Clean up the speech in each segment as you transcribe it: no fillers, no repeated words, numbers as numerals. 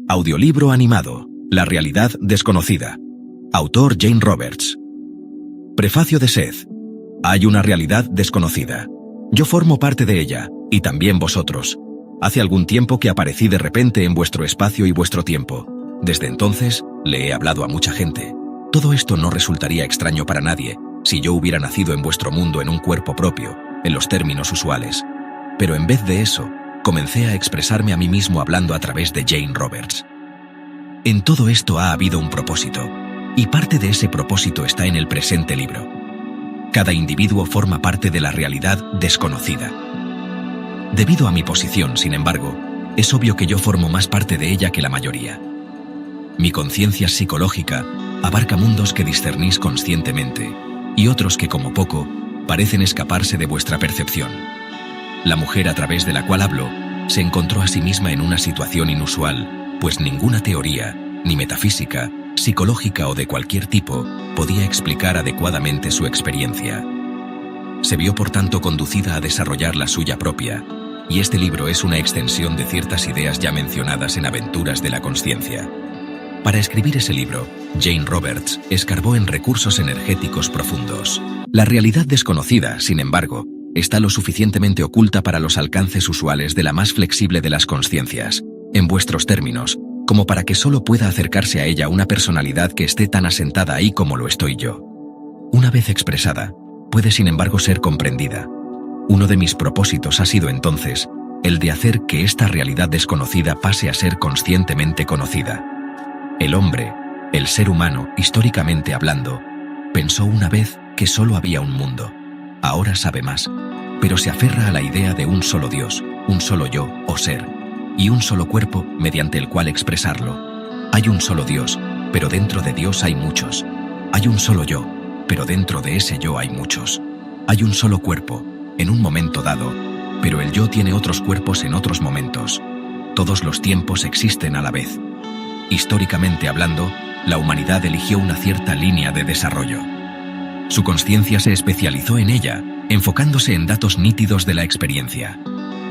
Audiolibro animado, La realidad desconocida. Autor Jane Roberts. Prefacio de Seth. Hay una realidad desconocida. Yo formo parte de ella, y también vosotros. Hace algún tiempo que aparecí de repente en vuestro espacio y vuestro tiempo. Desde entonces, le he hablado a mucha gente. Todo esto no resultaría extraño para nadie, si yo hubiera nacido en vuestro mundo en un cuerpo propio, en los términos usuales. Pero en vez de eso, comencé a expresarme a mí mismo hablando a través de Jane Roberts. En todo esto ha habido un propósito, y parte de ese propósito está en el presente libro. Cada individuo forma parte de la realidad desconocida. Debido a mi posición, sin embargo, es obvio que yo formo más parte de ella que la mayoría. Mi conciencia psicológica abarca mundos que discernís conscientemente, y otros que, como poco, parecen escaparse de vuestra percepción. La mujer a través de la cual hablo se encontró a sí misma en una situación inusual, pues ninguna teoría, ni metafísica, psicológica o de cualquier tipo, podía explicar adecuadamente su experiencia. Se vio por tanto conducida a desarrollar la suya propia, y este libro es una extensión de ciertas ideas ya mencionadas en Aventuras de la Consciencia. Para escribir ese libro, Jane Roberts escarbó en recursos energéticos profundos. La realidad desconocida, sin embargo, está lo suficientemente oculta para los alcances usuales de la más flexible de las consciencias, en vuestros términos, como para que solo pueda acercarse a ella una personalidad que esté tan asentada ahí como lo estoy yo. Una vez expresada, puede sin embargo ser comprendida. Uno de mis propósitos ha sido entonces el de hacer que esta realidad desconocida pase a ser conscientemente conocida. El hombre, el ser humano, históricamente hablando, pensó una vez que solo había un mundo. Ahora sabe más, pero se aferra a la idea de un solo Dios, un solo yo o ser, y un solo cuerpo mediante el cual expresarlo. Hay un solo Dios, pero dentro de Dios hay muchos. Hay un solo yo, pero dentro de ese yo hay muchos. Hay un solo cuerpo, en un momento dado, pero el yo tiene otros cuerpos en otros momentos. Todos los tiempos existen a la vez. Históricamente hablando, la humanidad eligió una cierta línea de desarrollo. Su consciencia se especializó en ella, enfocándose en datos nítidos de la experiencia.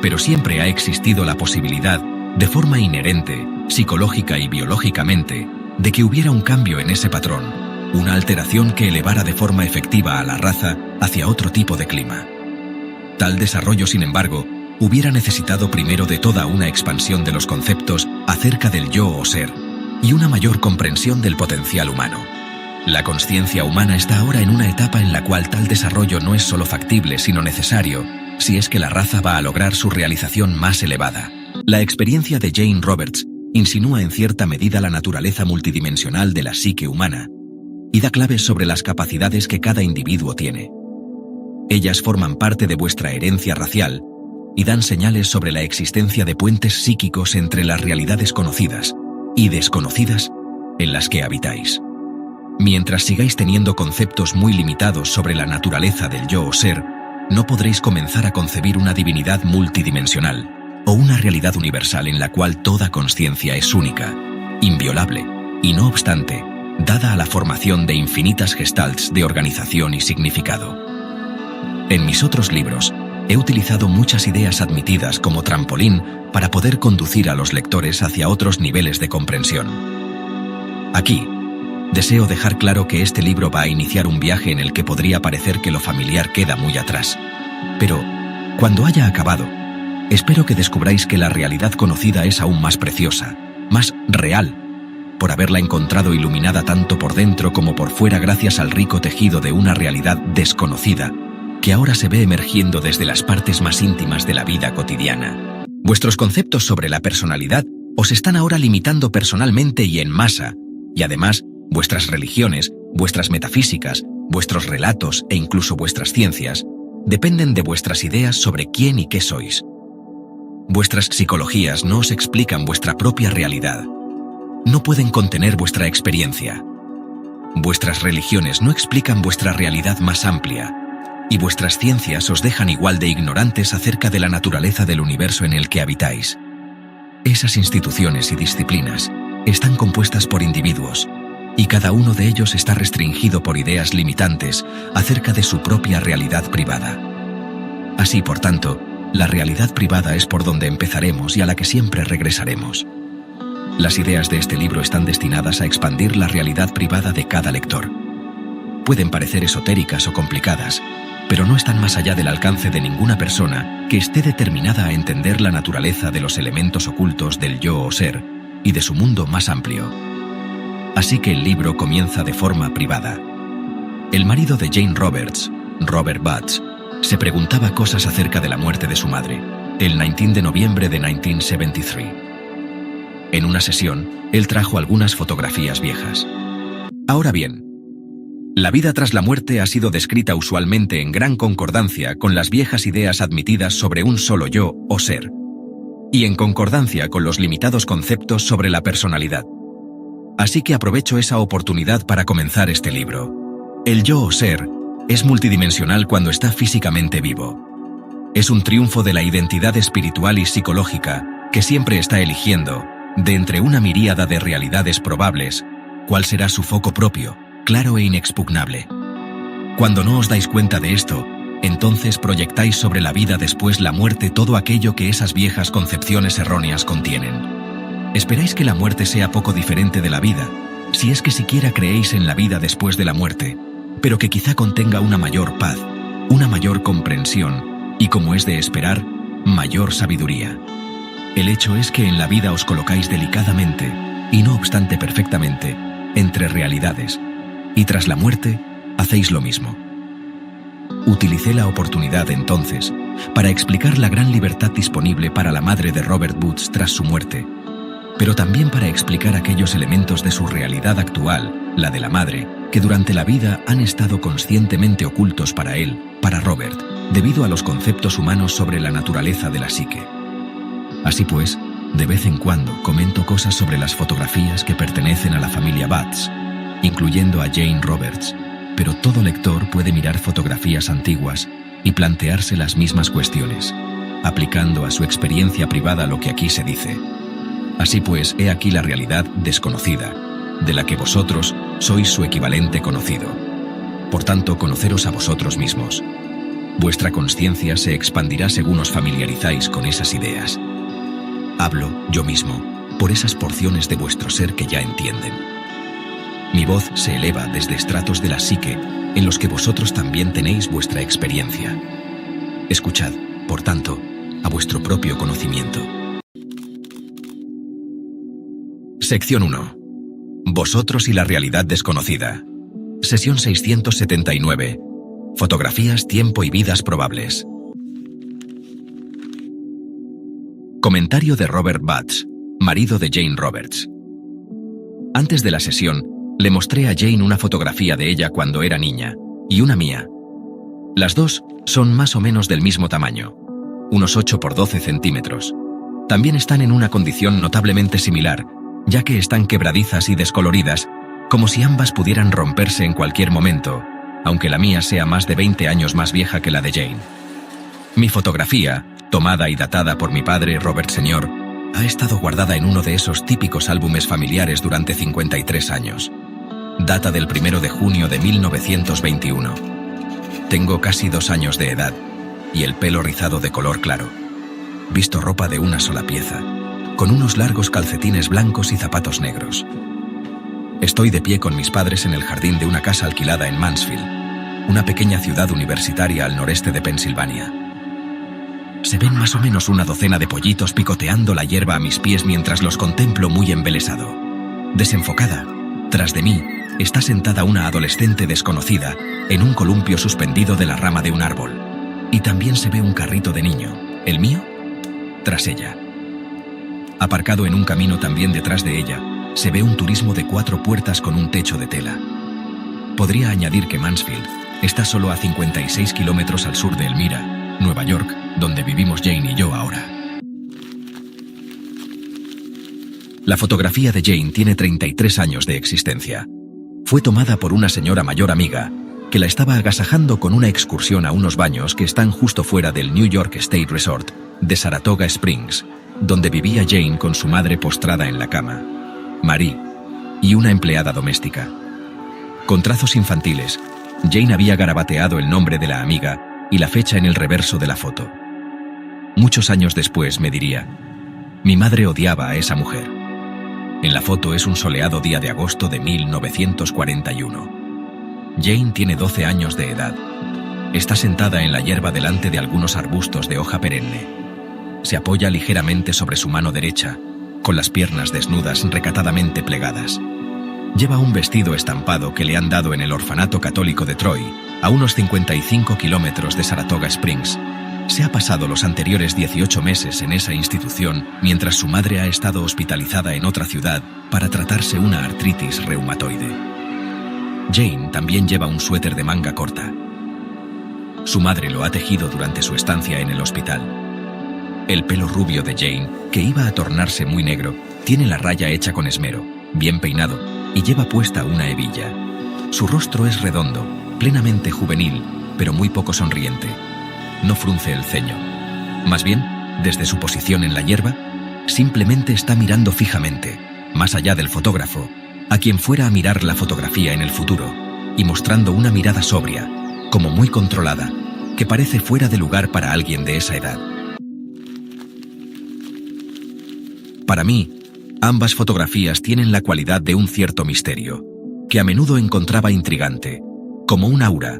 Pero siempre ha existido la posibilidad, de forma inherente, psicológica y biológicamente, de que hubiera un cambio en ese patrón, una alteración que elevara de forma efectiva a la raza hacia otro tipo de clima. Tal desarrollo, sin embargo, hubiera necesitado primero de toda una expansión de los conceptos acerca del yo o ser, y una mayor comprensión del potencial humano. La consciencia humana está ahora en una etapa en la cual tal desarrollo no es solo factible, sino necesario, si es que la raza va a lograr su realización más elevada. La experiencia de Jane Roberts insinúa en cierta medida la naturaleza multidimensional de la psique humana, y da claves sobre las capacidades que cada individuo tiene. Ellas forman parte de vuestra herencia racial, y dan señales sobre la existencia de puentes psíquicos entre las realidades conocidas y desconocidas en las que habitáis. Mientras sigáis teniendo conceptos muy limitados sobre la naturaleza del yo o ser, no podréis comenzar a concebir una divinidad multidimensional o una realidad universal en la cual toda consciencia es única, inviolable y, no obstante, dada a la formación de infinitas gestalts de organización y significado. En mis otros libros, he utilizado muchas ideas admitidas como trampolín para poder conducir a los lectores hacia otros niveles de comprensión. Aquí, deseo dejar claro que este libro va a iniciar un viaje en el que podría parecer que lo familiar queda muy atrás. Pero, cuando haya acabado, espero que descubráis que la realidad conocida es aún más preciosa, más real, por haberla encontrado iluminada tanto por dentro como por fuera gracias al rico tejido de una realidad desconocida, que ahora se ve emergiendo desde las partes más íntimas de la vida cotidiana. Vuestros conceptos sobre la personalidad os están ahora limitando personalmente y en masa, y además, vuestras religiones, vuestras metafísicas, vuestros relatos e incluso vuestras ciencias dependen de vuestras ideas sobre quién y qué sois. Vuestras psicologías no os explican vuestra propia realidad. No pueden contener vuestra experiencia. Vuestras religiones no explican vuestra realidad más amplia, y vuestras ciencias os dejan igual de ignorantes acerca de la naturaleza del universo en el que habitáis. Esas instituciones y disciplinas están compuestas por individuos, y cada uno de ellos está restringido por ideas limitantes acerca de su propia realidad privada. Así, por tanto, la realidad privada es por donde empezaremos y a la que siempre regresaremos. Las ideas de este libro están destinadas a expandir la realidad privada de cada lector. Pueden parecer esotéricas o complicadas, pero no están más allá del alcance de ninguna persona que esté determinada a entender la naturaleza de los elementos ocultos del yo o ser y de su mundo más amplio. Así que el libro comienza de forma privada. El marido de Jane Roberts, Robert Butts, se preguntaba cosas acerca de la muerte de su madre, el 19 de noviembre de 1973. En una sesión, él trajo algunas fotografías viejas. Ahora bien, la vida tras la muerte ha sido descrita usualmente en gran concordancia con las viejas ideas admitidas sobre un solo yo o ser, y en concordancia con los limitados conceptos sobre la personalidad. Así que aprovecho esa oportunidad para comenzar este libro. El yo o ser es multidimensional cuando está físicamente vivo. Es un triunfo de la identidad espiritual y psicológica que siempre está eligiendo, de entre una miríada de realidades probables, cuál será su foco propio, claro e inexpugnable. Cuando no os dais cuenta de esto, entonces proyectáis sobre la vida después la muerte todo aquello que esas viejas concepciones erróneas contienen. Esperáis que la muerte sea poco diferente de la vida, si es que siquiera creéis en la vida después de la muerte, pero que quizá contenga una mayor paz, una mayor comprensión y, como es de esperar, mayor sabiduría. El hecho es que en la vida os colocáis delicadamente, y no obstante perfectamente, entre realidades, y tras la muerte, hacéis lo mismo. Utilicé la oportunidad entonces para explicar la gran libertad disponible para la madre de Robert Butts tras su muerte, pero también para explicar aquellos elementos de su realidad actual, la de la madre, que durante la vida han estado conscientemente ocultos para él, para Robert, debido a los conceptos humanos sobre la naturaleza de la psique. Así pues, de vez en cuando comento cosas sobre las fotografías que pertenecen a la familia Butts, incluyendo a Jane Roberts, pero todo lector puede mirar fotografías antiguas y plantearse las mismas cuestiones, aplicando a su experiencia privada lo que aquí se dice. Así pues, he aquí la realidad desconocida, de la que vosotros sois su equivalente conocido. Por tanto, conoceros a vosotros mismos. Vuestra consciencia se expandirá según os familiarizáis con esas ideas. Hablo, yo mismo, por esas porciones de vuestro ser que ya entienden. Mi voz se eleva desde estratos de la psique en los que vosotros también tenéis vuestra experiencia. Escuchad, por tanto, a vuestro propio conocimiento. Sección 1. Vosotros y la realidad desconocida. Sesión 679. Fotografías, tiempo y vidas probables. Comentario de Robert Butts, marido de Jane Roberts. Antes de la sesión, le mostré a Jane una fotografía de ella cuando era niña, y una mía. Las dos son más o menos del mismo tamaño, unos 8 por 12 centímetros. También están en una condición notablemente similar, ya que están quebradizas y descoloridas, como si ambas pudieran romperse en cualquier momento, aunque la mía sea más de 20 años más vieja que la de Jane. Mi fotografía, tomada y datada por mi padre, Robert Sr., ha estado guardada en uno de esos típicos álbumes familiares durante 53 años. Data del 1 de junio de 1921. Tengo casi 2 años de edad y el pelo rizado de color claro. Visto ropa de una sola pieza, con unos largos calcetines blancos y zapatos negros. Estoy de pie con mis padres en el jardín de una casa alquilada en Mansfield, una pequeña ciudad universitaria al noreste de Pensilvania. Se ven más o menos una docena de pollitos picoteando la hierba a mis pies mientras los contemplo muy embelesado. Desenfocada, tras de mí, está sentada una adolescente desconocida en un columpio suspendido de la rama de un árbol. Y también se ve un carrito de niño, ¿el mío?, tras ella. Aparcado en un camino también detrás de ella, se ve un turismo de 4 puertas con un techo de tela. Podría añadir que Mansfield está solo a 56 kilómetros al sur de Elmira, Nueva York, donde vivimos Jane y yo ahora. La fotografía de Jane tiene 33 años de existencia. Fue tomada por una señora mayor amiga, que la estaba agasajando con una excursión a unos baños que están justo fuera del New York State Resort de Saratoga Springs, donde vivía Jane con su madre postrada en la cama, Marie, y una empleada doméstica. Con trazos infantiles, Jane había garabateado el nombre de la amiga y la fecha en el reverso de la foto. Muchos años después me diría: mi madre odiaba a esa mujer. En la foto es un soleado día de agosto de 1941. Jane tiene 12 años de edad. Está sentada en la hierba delante de algunos arbustos de hoja perenne. Se apoya ligeramente sobre su mano derecha, con las piernas desnudas recatadamente plegadas. Lleva un vestido estampado que le han dado en el orfanato católico de Troy, a unos 55 kilómetros de Saratoga Springs. Se ha pasado los anteriores 18 meses en esa institución mientras su madre ha estado hospitalizada en otra ciudad para tratarse una artritis reumatoide. Jane también lleva un suéter de manga corta. Su madre lo ha tejido durante su estancia en el hospital. El pelo rubio de Jane, que iba a tornarse muy negro, tiene la raya hecha con esmero, bien peinado, y lleva puesta una hebilla. Su rostro es redondo, plenamente juvenil, pero muy poco sonriente. No frunce el ceño. Más bien, desde su posición en la hierba, simplemente está mirando fijamente, más allá del fotógrafo, a quien fuera a mirar la fotografía en el futuro, y mostrando una mirada sobria, como muy controlada, que parece fuera de lugar para alguien de esa edad. Para mí, ambas fotografías tienen la cualidad de un cierto misterio, que a menudo encontraba intrigante, como un aura,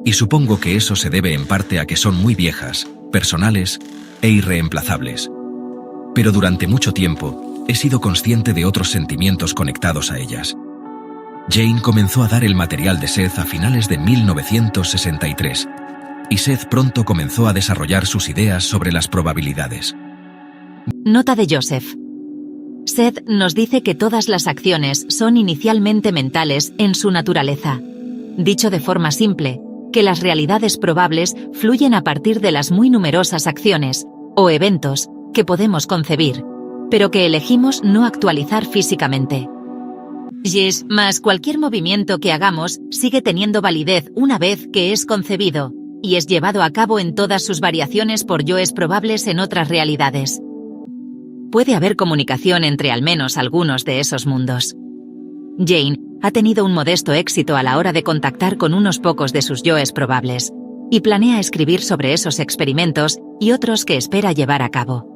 y supongo que eso se debe en parte a que son muy viejas, personales e irreemplazables. Pero durante mucho tiempo he sido consciente de otros sentimientos conectados a ellas. Jane comenzó a dar el material de Seth a finales de 1963, y Seth pronto comenzó a desarrollar sus ideas sobre las probabilidades. Nota de Joseph. Seth nos dice que todas las acciones son inicialmente mentales en su naturaleza. Dicho de forma simple, que las realidades probables fluyen a partir de las muy numerosas acciones, o eventos, que podemos concebir, pero que elegimos no actualizar físicamente. Yes, más cualquier movimiento que hagamos sigue teniendo validez una vez que es concebido, y es llevado a cabo en todas sus variaciones por yoes probables en otras realidades. Puede haber comunicación entre al menos algunos de esos mundos. Jane ha tenido un modesto éxito a la hora de contactar con unos pocos de sus yoes probables, y planea escribir sobre esos experimentos y otros que espera llevar a cabo.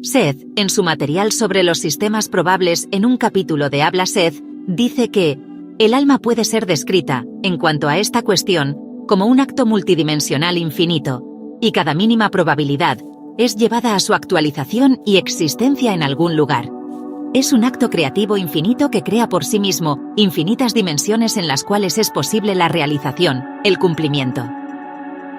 Seth, en su material sobre los sistemas probables en un capítulo de Habla Seth, dice que el alma puede ser descrita, en cuanto a esta cuestión, como un acto multidimensional infinito, y cada mínima probabilidad es llevada a su actualización y existencia en algún lugar. Es un acto creativo infinito que crea por sí mismo infinitas dimensiones en las cuales es posible la realización, el cumplimiento.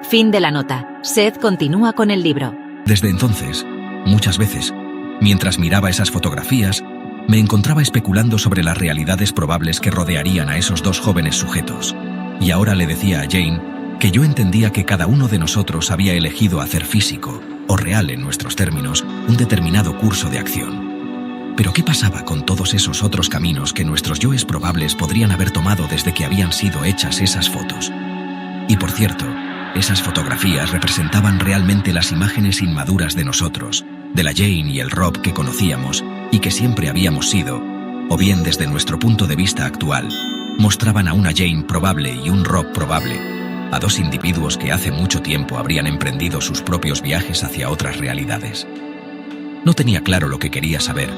Fin de la nota. Seth continúa con el libro. Desde entonces, muchas veces, mientras miraba esas fotografías, me encontraba especulando sobre las realidades probables que rodearían a esos dos jóvenes sujetos. Y ahora le decía a Jane que yo entendía que cada uno de nosotros había elegido hacer físico, o real en nuestros términos, un determinado curso de acción. Pero ¿qué pasaba con todos esos otros caminos que nuestros yoes probables podrían haber tomado desde que habían sido hechas esas fotos? Y por cierto, esas fotografías representaban realmente las imágenes inmaduras de nosotros, de la Jane y el Rob que conocíamos y que siempre habíamos sido, o bien desde nuestro punto de vista actual, mostraban a una Jane probable y un Rob probable, a dos individuos que hace mucho tiempo habrían emprendido sus propios viajes hacia otras realidades. No tenía claro lo que quería saber,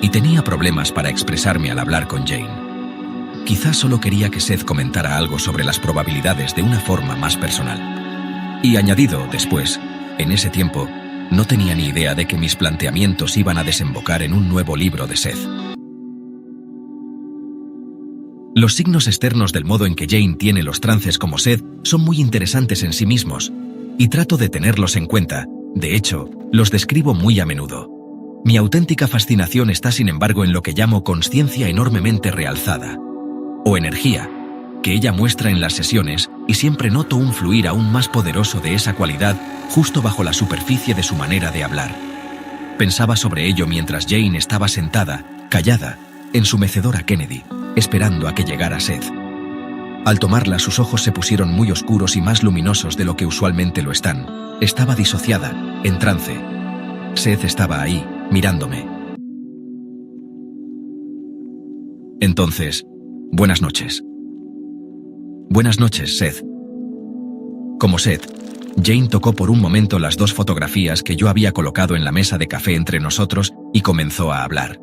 y tenía problemas para expresarme al hablar con Jane. Quizás solo quería que Seth comentara algo sobre las probabilidades de una forma más personal. Y añadido después, en ese tiempo, no tenía ni idea de que mis planteamientos iban a desembocar en un nuevo libro de Seth. Los signos externos del modo en que Jane tiene los trances como Seth son muy interesantes en sí mismos, y trato de tenerlos en cuenta. De hecho, los describo muy a menudo. Mi auténtica fascinación está sin embargo en lo que llamo consciencia enormemente realzada, o energía, que ella muestra en las sesiones, y siempre noto un fluir aún más poderoso de esa cualidad justo bajo la superficie de su manera de hablar. Pensaba sobre ello mientras Jane estaba sentada, callada, en su mecedora Kennedy, esperando a que llegara Seth. Al tomarla, sus ojos se pusieron muy oscuros y más luminosos de lo que usualmente lo están. Estaba disociada, en trance. Seth estaba ahí, mirándome. Entonces, buenas noches. Buenas noches, Seth. Como Seth, Jane tocó por un momento las dos fotografías que yo había colocado en la mesa de café entre nosotros y comenzó a hablar.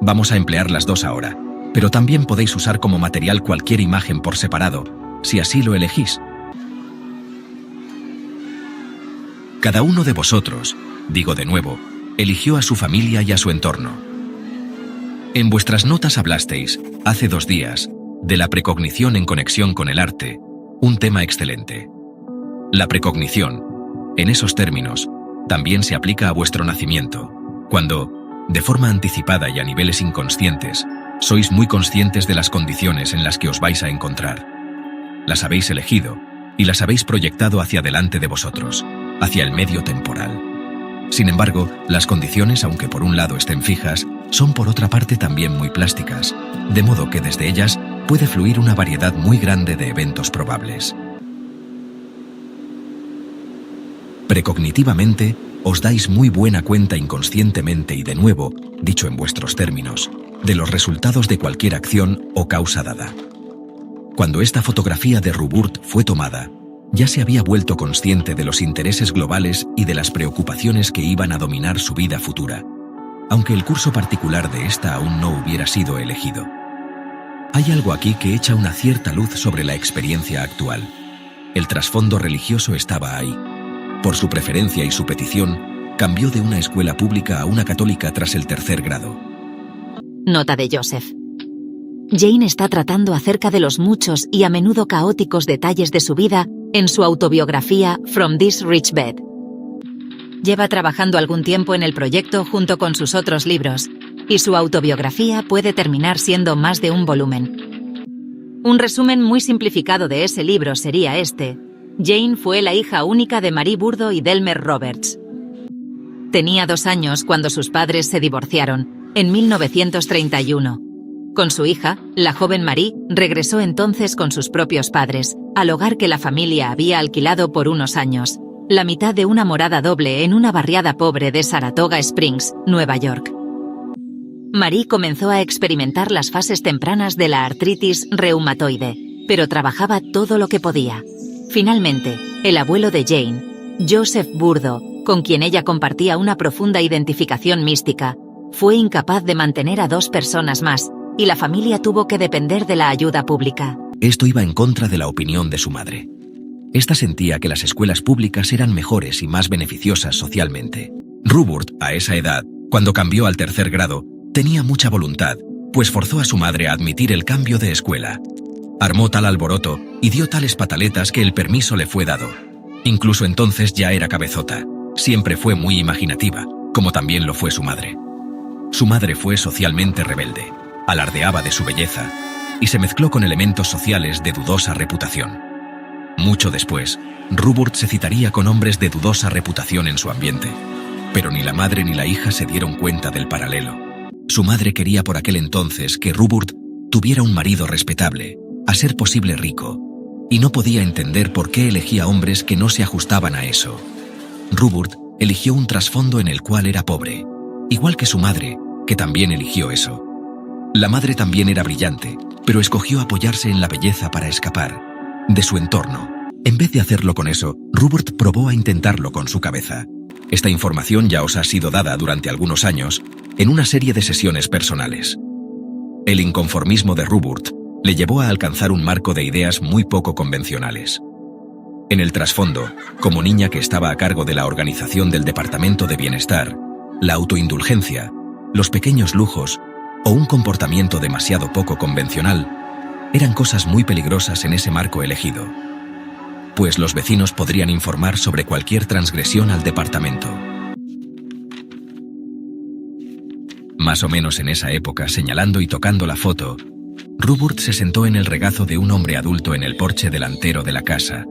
Vamos a emplear las dos ahora, pero también podéis usar como material cualquier imagen por separado, si así lo elegís. Cada uno de vosotros, digo de nuevo, eligió a su familia y a su entorno. En vuestras notas hablasteis, hace 2 días, de la precognición en conexión con el arte, un tema excelente. La precognición, en esos términos, también se aplica a vuestro nacimiento, cuando, de forma anticipada y a niveles inconscientes, sois muy conscientes de las condiciones en las que os vais a encontrar. Las habéis elegido y las habéis proyectado hacia delante de vosotros, hacia el medio temporal. Sin embargo, las condiciones, aunque por un lado estén fijas, son por otra parte también muy plásticas, de modo que desde ellas puede fluir una variedad muy grande de eventos probables. Precognitivamente, os dais muy buena cuenta inconscientemente y de nuevo, dicho en vuestros términos, de los resultados de cualquier acción o causa dada. Cuando esta fotografía de Ruburt fue tomada, ya se había vuelto consciente de los intereses globales y de las preocupaciones que iban a dominar su vida futura, aunque el curso particular de esta aún no hubiera sido elegido. Hay algo aquí que echa una cierta luz sobre la experiencia actual. El trasfondo religioso estaba ahí. Por su preferencia y su petición, cambió de una escuela pública a una católica tras el 3er grado. Nota de Joseph. Jane está tratando acerca de los muchos y a menudo caóticos detalles de su vida en su autobiografía From This Rich Bed. Lleva trabajando algún tiempo en el proyecto junto con sus otros libros, y su autobiografía puede terminar siendo más de un volumen. Un resumen muy simplificado de ese libro sería este: Jane fue la hija única de Marie Burdo y Delmer Roberts. Tenía 2 años cuando sus padres se divorciaron, en 1931. Con su hija, la joven Marie, regresó entonces con sus propios padres, al hogar que la familia había alquilado por unos años, la mitad de una morada doble en una barriada pobre de Saratoga Springs, Nueva York. Marie comenzó a experimentar las fases tempranas de la artritis reumatoide, pero trabajaba todo lo que podía. Finalmente, el abuelo de Jane, Joseph Burdo, con quien ella compartía una profunda identificación mística, fue incapaz de mantener a 2 personas más, y la familia tuvo que depender de la ayuda pública. Esto iba en contra de la opinión de su madre. Esta sentía que las escuelas públicas eran mejores y más beneficiosas socialmente. Ruburt, a esa edad, cuando cambió al 3er grado, tenía mucha voluntad, pues forzó a su madre a admitir el cambio de escuela. Armó tal alboroto y dio tales pataletas que el permiso le fue dado. Incluso entonces ya era cabezota. Siempre fue muy imaginativa, como también lo fue su madre. Su madre fue socialmente rebelde, alardeaba de su belleza y se mezcló con elementos sociales de dudosa reputación. Mucho después, Ruburt se citaría con hombres de dudosa reputación en su ambiente, pero ni la madre ni la hija se dieron cuenta del paralelo. Su madre quería por aquel entonces que Ruburt tuviera un marido respetable, a ser posible rico, y no podía entender por qué elegía hombres que no se ajustaban a eso. Ruburt eligió un trasfondo en el cual era pobre, igual que su madre, que también eligió eso. La madre también era brillante, pero escogió apoyarse en la belleza para escapar de su entorno. En vez de hacerlo con eso, Ruburt probó a intentarlo con su cabeza. Esta información ya os ha sido dada durante algunos años en una serie de sesiones personales. El inconformismo de Ruburt le llevó a alcanzar un marco de ideas muy poco convencionales. En el trasfondo, como niña que estaba a cargo de la organización del Departamento de Bienestar, la autoindulgencia, los pequeños lujos o un comportamiento demasiado poco convencional eran cosas muy peligrosas en ese marco elegido, pues los vecinos podrían informar sobre cualquier transgresión al departamento. Más o menos en esa época, señalando y tocando la foto, Ruburt se sentó en el regazo de un hombre adulto en el porche delantero de la casa,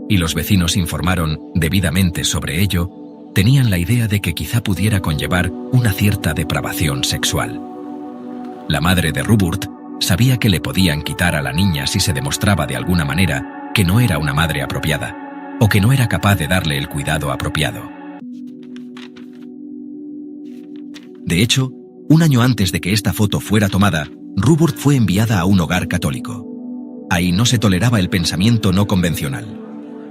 y los vecinos informaron debidamente sobre ello. Tenían la idea de que quizá pudiera conllevar una cierta depravación sexual. La madre de Ruburt sabía que le podían quitar a la niña si se demostraba de alguna manera que no era una madre apropiada, o que no era capaz de darle el cuidado apropiado. De hecho, un año antes de que esta foto fuera tomada, Ruburt fue enviada a un hogar católico. Ahí no se toleraba el pensamiento no convencional.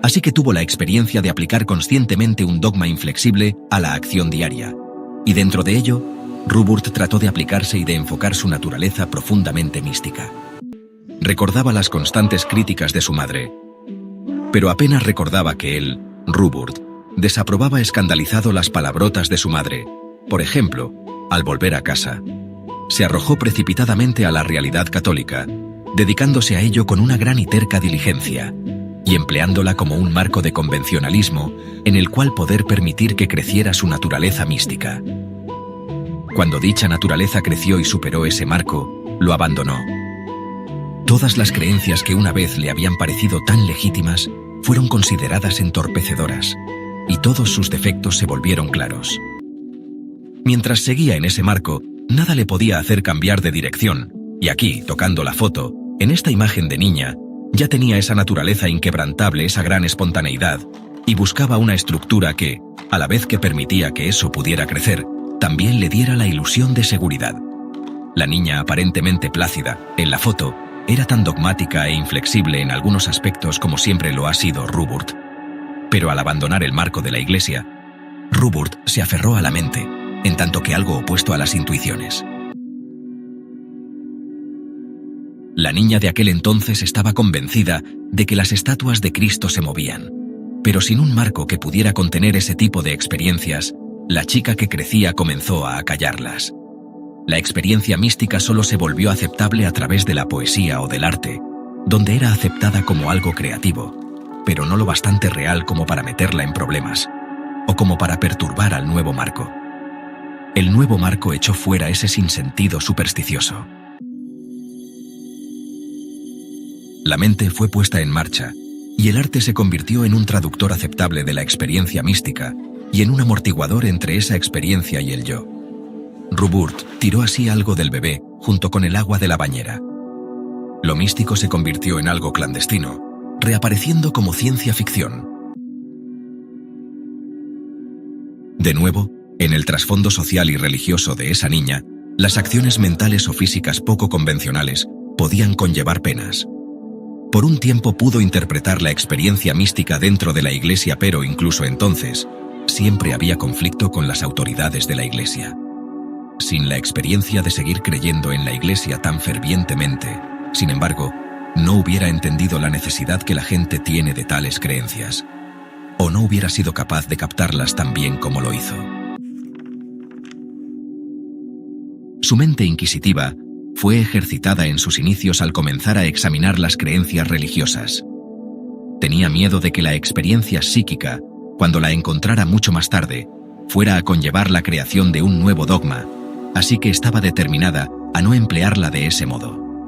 Así que tuvo la experiencia de aplicar conscientemente un dogma inflexible a la acción diaria. Y dentro de ello, Rupert trató de aplicarse y de enfocar su naturaleza profundamente mística. Recordaba las constantes críticas de su madre, pero apenas recordaba que él, Rupert, desaprobaba escandalizado las palabrotas de su madre. Por ejemplo, al volver a casa, se arrojó precipitadamente a la realidad católica, dedicándose a ello con una gran y terca diligencia, y empleándola como un marco de convencionalismo en el cual poder permitir que creciera su naturaleza mística. Cuando dicha naturaleza creció y superó ese marco, lo abandonó. Todas las creencias que una vez le habían parecido tan legítimas fueron consideradas entorpecedoras, y todos sus defectos se volvieron claros. Mientras seguía en ese marco, nada le podía hacer cambiar de dirección, y aquí, tocando la foto, en esta imagen de niña, ya tenía esa naturaleza inquebrantable, esa gran espontaneidad, y buscaba una estructura que, a la vez que permitía que eso pudiera crecer, también le diera la ilusión de seguridad. La niña aparentemente plácida, en la foto, era tan dogmática e inflexible en algunos aspectos como siempre lo ha sido Rupert. Pero al abandonar el marco de la iglesia, Rupert se aferró a la mente, en tanto que algo opuesto a las intuiciones. La niña de aquel entonces estaba convencida de que las estatuas de Cristo se movían, pero sin un marco que pudiera contener ese tipo de experiencias, la chica que crecía comenzó a acallarlas. La experiencia mística solo se volvió aceptable a través de la poesía o del arte, donde era aceptada como algo creativo, pero no lo bastante real como para meterla en problemas, o como para perturbar al nuevo marco. El nuevo marco echó fuera ese sinsentido supersticioso. La mente fue puesta en marcha, y el arte se convirtió en un traductor aceptable de la experiencia mística y en un amortiguador entre esa experiencia y el yo. Rupert tiró así algo del bebé junto con el agua de la bañera. Lo místico se convirtió en algo clandestino, reapareciendo como ciencia ficción. De nuevo, en el trasfondo social y religioso de esa niña, las acciones mentales o físicas poco convencionales podían conllevar penas. Por un tiempo pudo interpretar la experiencia mística dentro de la iglesia, pero incluso entonces, siempre había conflicto con las autoridades de la iglesia. Sin la experiencia de seguir creyendo en la iglesia tan fervientemente, sin embargo, no hubiera entendido la necesidad que la gente tiene de tales creencias, o no hubiera sido capaz de captarlas tan bien como lo hizo. Su mente inquisitiva fue ejercitada en sus inicios al comenzar a examinar las creencias religiosas. Tenía miedo de que la experiencia psíquica, cuando la encontrara mucho más tarde, fuera a conllevar la creación de un nuevo dogma, así que estaba determinada a no emplearla de ese modo.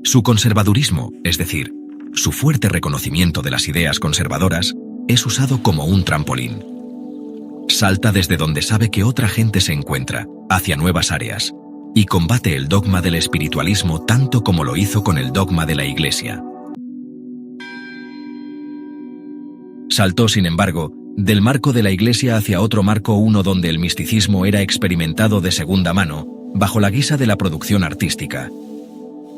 Su conservadurismo, es decir, su fuerte reconocimiento de las ideas conservadoras, es usado como un trampolín. Salta desde donde sabe que otra gente se encuentra, hacia nuevas áreas, y combate el dogma del espiritualismo tanto como lo hizo con el dogma de la Iglesia. Saltó, sin embargo, del marco de la Iglesia hacia otro marco, uno donde el misticismo era experimentado de segunda mano, bajo la guisa de la producción artística.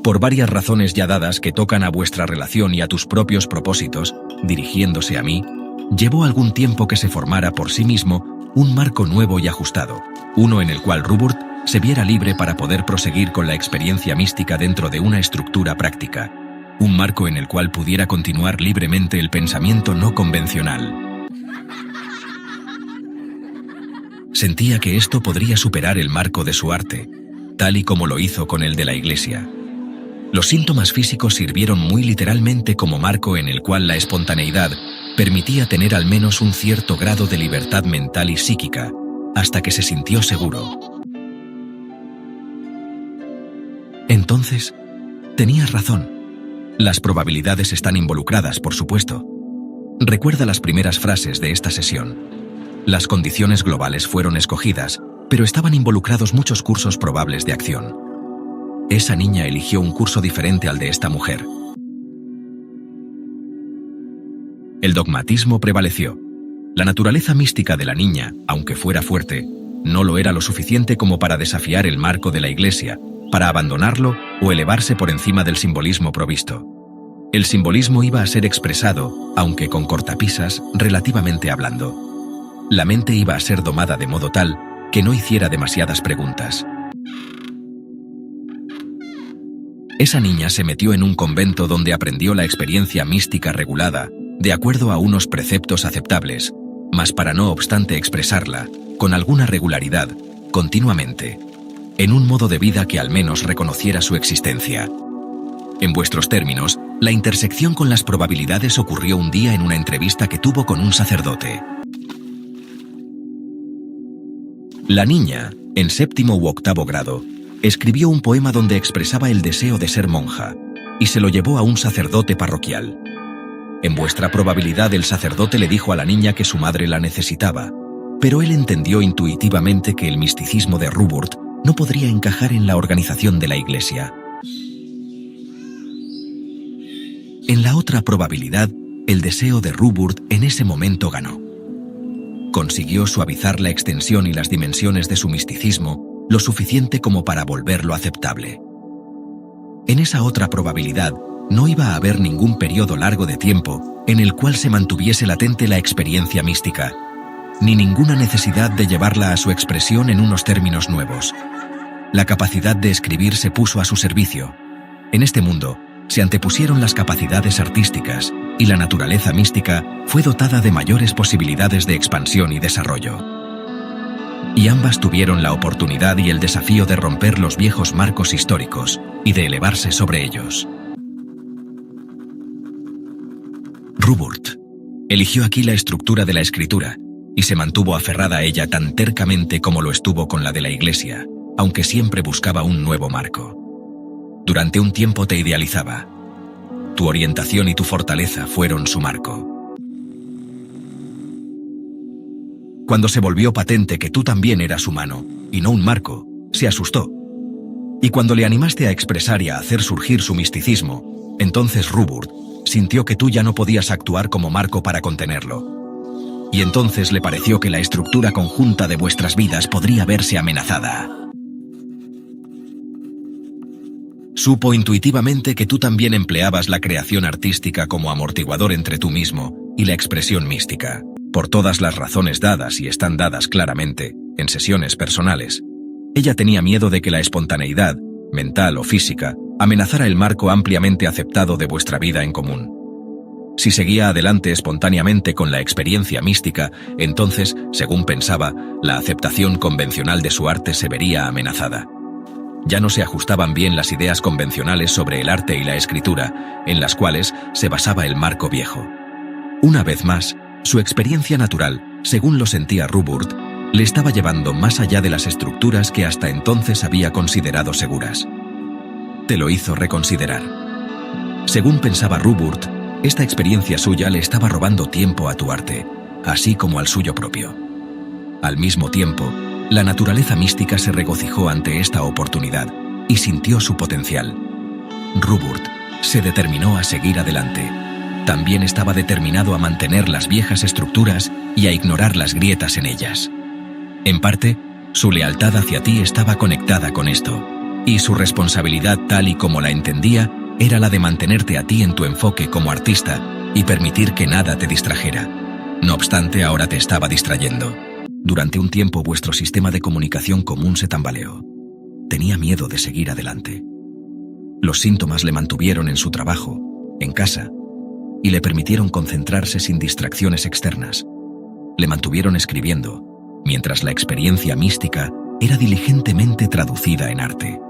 Por varias razones ya dadas que tocan a vuestra relación y a tus propios propósitos, dirigiéndose a mí, llevó algún tiempo que se formara por sí mismo un marco nuevo y ajustado, uno en el cual Rupert se viera libre para poder proseguir con la experiencia mística dentro de una estructura práctica, un marco en el cual pudiera continuar libremente el pensamiento no convencional. Sentía que esto podría superar el marco de su arte, tal y como lo hizo con el de la Iglesia. Los síntomas físicos sirvieron muy literalmente como marco en el cual la espontaneidad permitía tener al menos un cierto grado de libertad mental y psíquica, hasta que se sintió seguro. Entonces, tenías razón. Las probabilidades están involucradas, por supuesto. Recuerda las primeras frases de esta sesión. Las condiciones globales fueron escogidas, pero estaban involucrados muchos cursos probables de acción. Esa niña eligió un curso diferente al de esta mujer. El dogmatismo prevaleció. La naturaleza mística de la niña, aunque fuera fuerte, no lo era lo suficiente como para desafiar el marco de la Iglesia, para abandonarlo o elevarse por encima del simbolismo provisto. El simbolismo iba a ser expresado, aunque con cortapisas, relativamente hablando. La mente iba a ser domada de modo tal que no hiciera demasiadas preguntas. Esa niña se metió en un convento donde aprendió la experiencia mística regulada, de acuerdo a unos preceptos aceptables, mas para no obstante expresarla, con alguna regularidad, continuamente, en un modo de vida que al menos reconociera su existencia. En vuestros términos, la intersección con las probabilidades ocurrió un día en una entrevista que tuvo con un sacerdote. La niña, en 7º u 8º grado, escribió un poema donde expresaba el deseo de ser monja, y se lo llevó a un sacerdote parroquial. En vuestra probabilidad el sacerdote le dijo a la niña que su madre la necesitaba, pero él entendió intuitivamente que el misticismo de Ruburt no podría encajar en la organización de la iglesia. En la otra probabilidad, el deseo de Ruburt en ese momento ganó. Consiguió suavizar la extensión y las dimensiones de su misticismo lo suficiente como para volverlo aceptable. En esa otra probabilidad, no iba a haber ningún periodo largo de tiempo en el cual se mantuviese latente la experiencia mística, ni ninguna necesidad de llevarla a su expresión en unos términos nuevos. La capacidad de escribir se puso a su servicio. En este mundo, se antepusieron las capacidades artísticas y la naturaleza mística fue dotada de mayores posibilidades de expansión y desarrollo. Y ambas tuvieron la oportunidad y el desafío de romper los viejos marcos históricos y de elevarse sobre ellos. Ruburt eligió aquí la estructura de la escritura y se mantuvo aferrada a ella tan tercamente como lo estuvo con la de la Iglesia, aunque siempre buscaba un nuevo marco. Durante un tiempo te idealizaba. Tu orientación y tu fortaleza fueron su marco. Cuando se volvió patente que tú también eras humano, y no un marco, se asustó. Y cuando le animaste a expresar y a hacer surgir su misticismo, entonces Ruburt sintió que tú ya no podías actuar como marco para contenerlo. Y entonces le pareció que la estructura conjunta de vuestras vidas podría verse amenazada. Supo intuitivamente que tú también empleabas la creación artística como amortiguador entre tú mismo y la expresión mística. Por todas las razones dadas y están dadas claramente, en sesiones personales, ella tenía miedo de que la espontaneidad, mental o física, amenazara el marco ampliamente aceptado de vuestra vida en común. Si seguía adelante espontáneamente con la experiencia mística, entonces, según pensaba, la aceptación convencional de su arte se vería amenazada. Ya no se ajustaban bien las ideas convencionales sobre el arte y la escritura, en las cuales se basaba el marco viejo. Una vez más, su experiencia natural, según lo sentía Ruburt, le estaba llevando más allá de las estructuras que hasta entonces había considerado seguras. Te lo hizo reconsiderar. Según pensaba Ruburt, esta experiencia suya le estaba robando tiempo a tu arte, así como al suyo propio. Al mismo tiempo, la naturaleza mística se regocijó ante esta oportunidad y sintió su potencial. Ruburt se determinó a seguir adelante. También estaba determinado a mantener las viejas estructuras y a ignorar las grietas en ellas. En parte, su lealtad hacia ti estaba conectada con esto, y su responsabilidad tal y como la entendía era la de mantenerte a ti en tu enfoque como artista y permitir que nada te distrajera. No obstante, ahora te estaba distrayendo. Durante un tiempo vuestro sistema de comunicación común se tambaleó. Tenía miedo de seguir adelante. Los síntomas le mantuvieron en su trabajo, en casa, y le permitieron concentrarse sin distracciones externas. Le mantuvieron escribiendo, mientras la experiencia mística era diligentemente traducida en arte.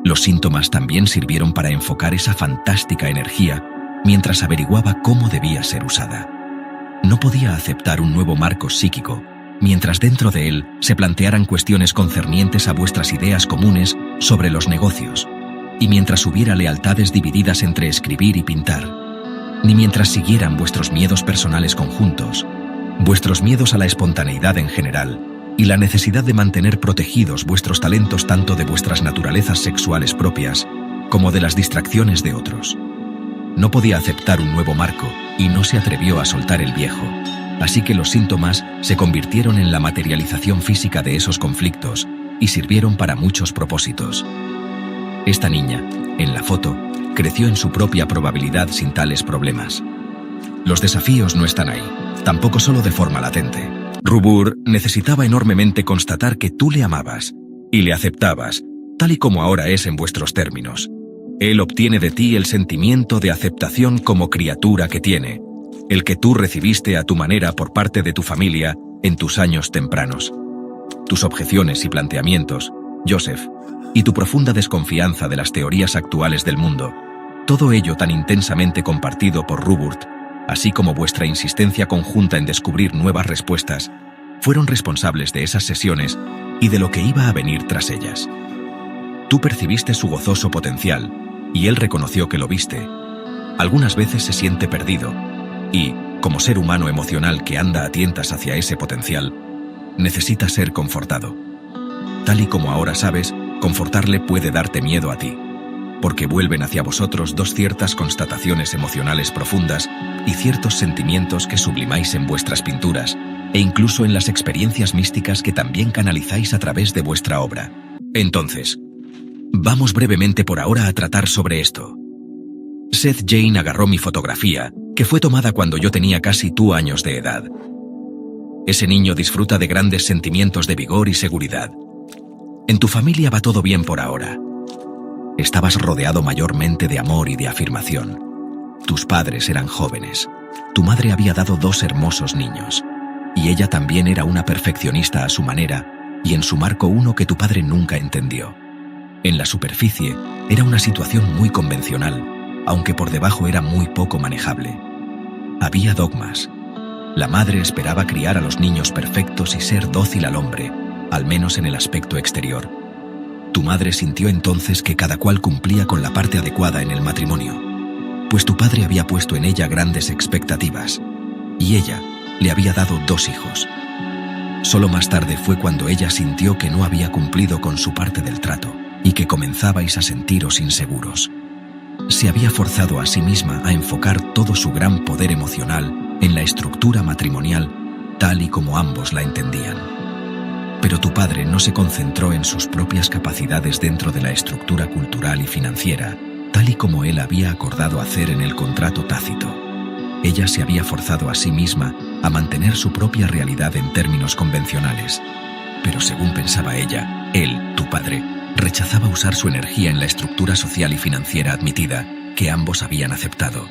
Los síntomas también sirvieron para enfocar esa fantástica energía mientras averiguaba cómo debía ser usada. No podía aceptar un nuevo marco psíquico mientras dentro de él se plantearan cuestiones concernientes a vuestras ideas comunes sobre los negocios, y mientras hubiera lealtades divididas entre escribir y pintar, ni mientras siguieran vuestros miedos personales conjuntos, vuestros miedos a la espontaneidad en general, y la necesidad de mantener protegidos vuestros talentos tanto de vuestras naturalezas sexuales propias como de las distracciones de otros. No podía aceptar un nuevo marco y no se atrevió a soltar el viejo, así que los síntomas se convirtieron en la materialización física de esos conflictos y sirvieron para muchos propósitos. Esta niña, en la foto, creció en su propia probabilidad sin tales problemas. Los desafíos no están ahí, tampoco solo de forma latente. Rubur necesitaba enormemente constatar que tú le amabas y le aceptabas, tal y como ahora es en vuestros términos. Él obtiene de ti el sentimiento de aceptación como criatura que tiene, el que tú recibiste a tu manera por parte de tu familia en tus años tempranos. Tus objeciones y planteamientos, Joseph, y tu profunda desconfianza de las teorías actuales del mundo, todo ello tan intensamente compartido por Ruburt, así como vuestra insistencia conjunta en descubrir nuevas respuestas, fueron responsables de esas sesiones y de lo que iba a venir tras ellas. Tú percibiste su gozoso potencial, y él reconoció que lo viste. Algunas veces se siente perdido, y, como ser humano emocional que anda a tientas hacia ese potencial, necesita ser confortado. Tal y como ahora sabes, confortarle puede darte miedo a ti, porque vuelven hacia vosotros ciertas constataciones emocionales profundas y ciertos sentimientos que sublimáis en vuestras pinturas, e incluso en las experiencias místicas que también canalizáis a través de vuestra obra. Entonces, vamos brevemente por ahora a tratar sobre esto. Seth Jane agarró mi fotografía, que fue tomada cuando yo tenía casi 2 años de edad. Ese niño disfruta de grandes sentimientos de vigor y seguridad. En tu familia va todo bien por ahora. Estabas rodeado mayormente de amor y de afirmación. Tus padres eran jóvenes. Tu madre había dado 2 hermosos niños. Y ella también era una perfeccionista a su manera, y en su marco uno que tu padre nunca entendió. En la superficie, era una situación muy convencional, aunque por debajo era muy poco manejable. Había dogmas. La madre esperaba criar a los niños perfectos y ser dócil al hombre, al menos en el aspecto exterior. Tu madre sintió entonces que cada cual cumplía con la parte adecuada en el matrimonio, pues tu padre había puesto en ella grandes expectativas, y ella le había dado 2 hijos. Solo más tarde fue cuando ella sintió que no había cumplido con su parte del trato, y que comenzabais a sentiros inseguros. Se había forzado a sí misma a enfocar todo su gran poder emocional en la estructura matrimonial, tal y como ambos la entendían. Pero tu padre no se concentró en sus propias capacidades dentro de la estructura cultural y financiera, tal y como él había acordado hacer en el contrato tácito. Ella se había forzado a sí misma a mantener su propia realidad en términos convencionales. Pero según pensaba ella, él, tu padre, rechazaba usar su energía en la estructura social y financiera admitida, que ambos habían aceptado.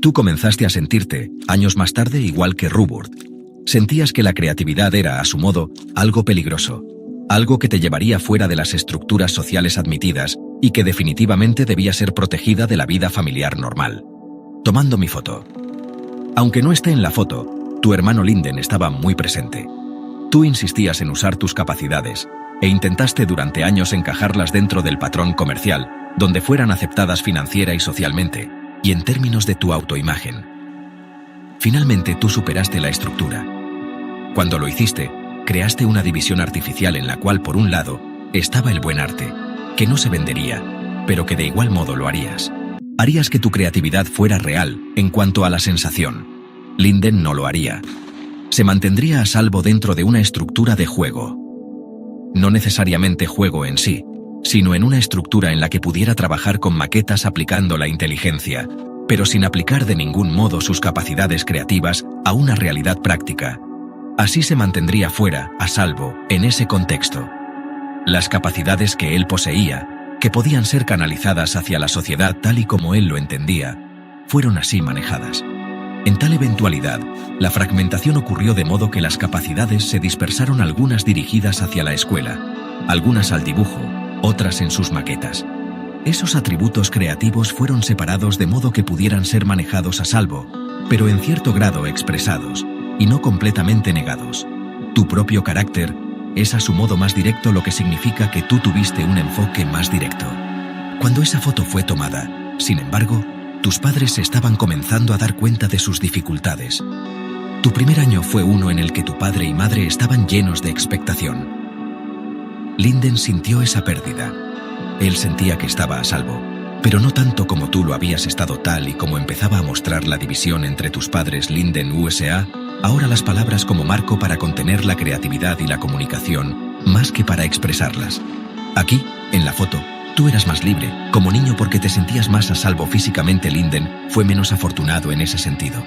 Tú comenzaste a sentirte, años más tarde, igual que Ruburt. Sentías que la creatividad era, a su modo, algo peligroso, algo que te llevaría fuera de las estructuras sociales admitidas y que definitivamente debía ser protegida de la vida familiar normal. Tomando mi foto. Aunque no esté en la foto, tu hermano Linden estaba muy presente. Tú insistías en usar tus capacidades e intentaste durante años encajarlas dentro del patrón comercial, donde fueran aceptadas financiera y socialmente, y en términos de tu autoimagen. Finalmente tú superaste la estructura. Cuando lo hiciste, creaste una división artificial en la cual por un lado estaba el buen arte, que no se vendería, pero que de igual modo lo harías. Harías que tu creatividad fuera real en cuanto a la sensación. Linden no lo haría. Se mantendría a salvo dentro de una estructura de juego. No necesariamente juego en sí, sino en una estructura en la que pudiera trabajar con maquetas aplicando la inteligencia, pero sin aplicar de ningún modo sus capacidades creativas a una realidad práctica. Así se mantendría fuera, a salvo, en ese contexto. Las capacidades que él poseía, que podían ser canalizadas hacia la sociedad tal y como él lo entendía, fueron así manejadas. En tal eventualidad, la fragmentación ocurrió de modo que las capacidades se dispersaron, algunas dirigidas hacia la escuela, algunas al dibujo, otras en sus maquetas. Esos atributos creativos fueron separados de modo que pudieran ser manejados a salvo, pero en cierto grado expresados, y no completamente negados. Tu propio carácter es a su modo más directo, lo que significa que tú tuviste un enfoque más directo. Cuando esa foto fue tomada, sin embargo, tus padres se estaban comenzando a dar cuenta de sus dificultades. Tu primer año fue uno en el que tu padre y madre estaban llenos de expectación. Linden sintió esa pérdida. Él sentía que estaba a salvo, pero no tanto como tú lo habías estado, tal y como empezaba a mostrar la división entre tus padres. Linden USA, ahora las palabras como marco para contener la creatividad y la comunicación, más que para expresarlas. Aquí, en la foto, tú eras más libre, como niño, porque te sentías más a salvo físicamente. Linden fue menos afortunado en ese sentido.